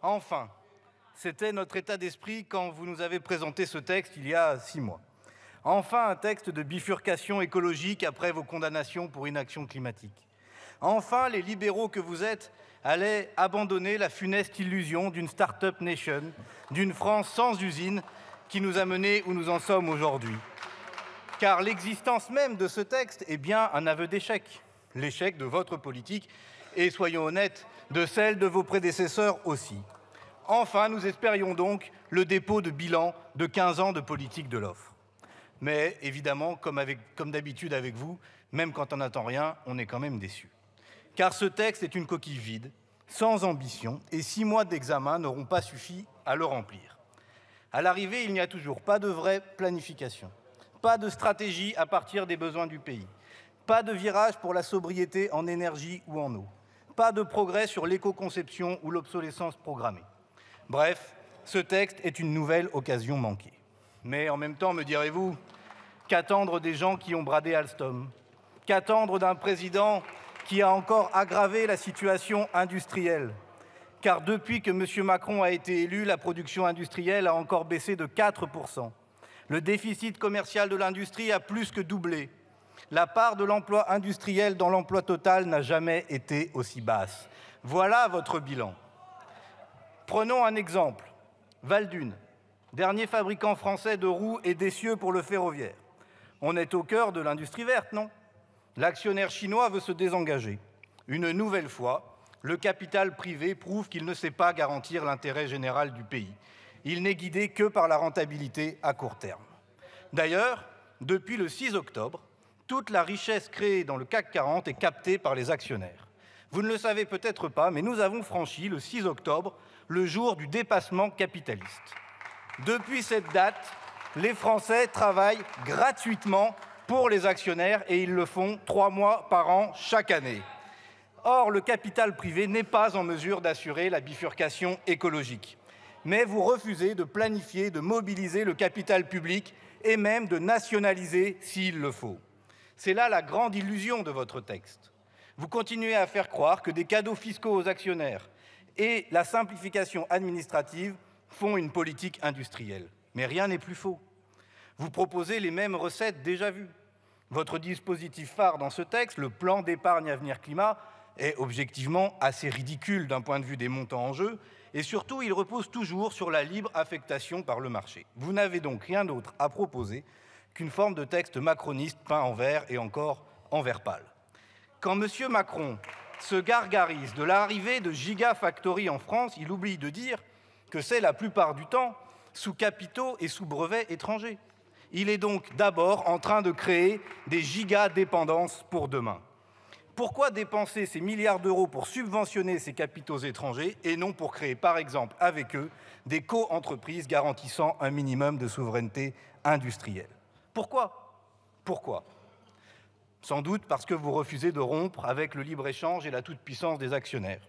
Enfin, c'était notre état d'esprit quand vous nous avez présenté ce texte il y a 6 mois. Enfin, un texte de bifurcation écologique après vos condamnations pour inaction climatique. Enfin, les libéraux que vous êtes allaient abandonner la funeste illusion d'une start-up nation, d'une France sans usine qui nous a menés où nous en sommes aujourd'hui. Car l'existence même de ce texte est bien un aveu d'échec. L'échec de votre politique et, soyons honnêtes, de celle de vos prédécesseurs aussi. Enfin, nous espérions donc le dépôt de bilan de 15 ans de politique de l'offre. Mais évidemment, comme d'habitude avec vous, même quand on n'attend rien, on est quand même déçu. Car ce texte est une coquille vide, sans ambition, et 6 mois d'examen n'auront pas suffi à le remplir. À l'arrivée, il n'y a toujours pas de vraie planification, pas de stratégie à partir des besoins du pays, pas de virage pour la sobriété en énergie ou en eau, pas de progrès sur l'éco-conception ou l'obsolescence programmée. Bref, ce texte est une nouvelle occasion manquée. Mais en même temps, me direz-vous, qu'attendre des gens qui ont bradé Alstom? Qu'attendre d'un président qui a encore aggravé la situation industrielle? Car depuis que M. Macron a été élu, la production industrielle a encore baissé de 4%. Le déficit commercial de l'industrie a plus que doublé. La part de l'emploi industriel dans l'emploi total n'a jamais été aussi basse. Voilà votre bilan. Prenons un exemple. Valdunes, dernier fabricant français de roues et d'essieux pour le ferroviaire. On est au cœur de l'industrie verte, non? L'actionnaire chinois veut se désengager. Une nouvelle fois, le capital privé prouve qu'il ne sait pas garantir l'intérêt général du pays. Il n'est guidé que par la rentabilité à court terme. D'ailleurs, depuis le 6 octobre, toute la richesse créée dans le CAC 40 est captée par les actionnaires. Vous ne le savez peut-être pas, mais nous avons franchi le 6 octobre, le jour du dépassement capitaliste. Depuis cette date, les Français travaillent gratuitement pour les actionnaires et ils le font 3 mois par an chaque année. Or, le capital privé n'est pas en mesure d'assurer la bifurcation écologique. Mais vous refusez de planifier, de mobiliser le capital public et même de nationaliser s'il le faut. C'est là la grande illusion de votre texte. Vous continuez à faire croire que des cadeaux fiscaux aux actionnaires et la simplification administrative font une politique industrielle. Mais rien n'est plus faux. Vous proposez les mêmes recettes déjà vues. Votre dispositif phare dans ce texte, le plan d'épargne avenir climat, est objectivement assez ridicule d'un point de vue des montants en jeu, et surtout, il repose toujours sur la libre affectation par le marché. Vous n'avez donc rien d'autre à proposer qu'une forme de texte macroniste peint en vert et encore en vert pâle. Quand M. Macron se gargarise de l'arrivée de Gigafactory en France, il oublie de dire que c'est la plupart du temps sous capitaux et sous brevets étrangers. Il est donc d'abord en train de créer des gigadépendances pour demain. Pourquoi dépenser ces milliards d'euros pour subventionner ces capitaux étrangers et non pour créer, par exemple, avec eux, des co-entreprises garantissant un minimum de souveraineté industrielle? Pourquoi? Sans doute parce que vous refusez de rompre avec le libre-échange et la toute-puissance des actionnaires.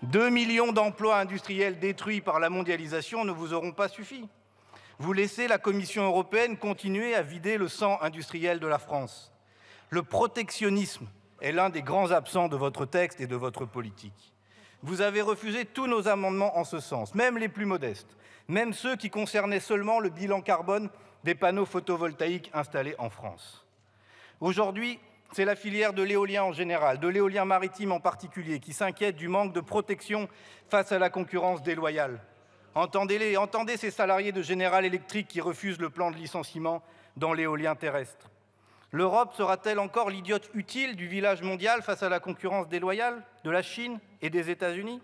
2 millions d'emplois industriels détruits par la mondialisation ne vous auront pas suffi. Vous laissez la Commission européenne continuer à vider le sang industriel de la France. Le protectionnisme est l'un des grands absents de votre texte et de votre politique. Vous avez refusé tous nos amendements en ce sens, même les plus modestes, même ceux qui concernaient seulement le bilan carbone des panneaux photovoltaïques installés en France. Aujourd'hui, c'est la filière de l'éolien en général, de l'éolien maritime en particulier, qui s'inquiète du manque de protection face à la concurrence déloyale. Entendez-les, entendez ces salariés de General Electric qui refusent le plan de licenciement dans l'éolien terrestre. L'Europe sera-t-elle encore l'idiote utile du village mondial face à la concurrence déloyale de la Chine et des États-Unis?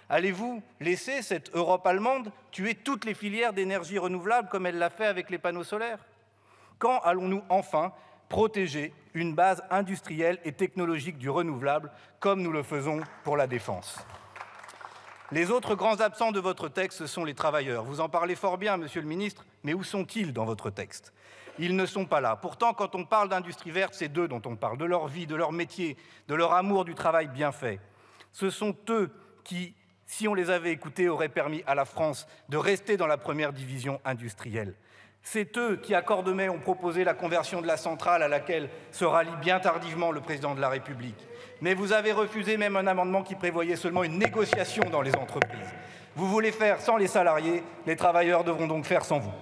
Allez-vous laisser cette Europe allemande tuer toutes les filières d'énergie renouvelable comme elle l'a fait avec les panneaux solaires? Quand allons-nous enfin protéger une base industrielle et technologique du renouvelable comme nous le faisons pour la défense? Les autres grands absents de votre texte, ce sont les travailleurs. Vous en parlez fort bien, Monsieur le Ministre, mais où sont-ils dans votre texte? Ils ne sont pas là. Pourtant, quand on parle d'industrie verte, c'est d'eux dont on parle, de leur vie, de leur métier, de leur amour du travail bien fait. Ce sont eux qui, si on les avait écoutés, auraient permis à la France de rester dans la première division industrielle. C'est eux qui, à Cordemais, ont proposé la conversion de la centrale à laquelle se rallie bien tardivement le président de la République. Mais vous avez refusé même un amendement qui prévoyait seulement une négociation dans les entreprises. Vous voulez faire sans les salariés, les travailleurs devront donc faire sans vous.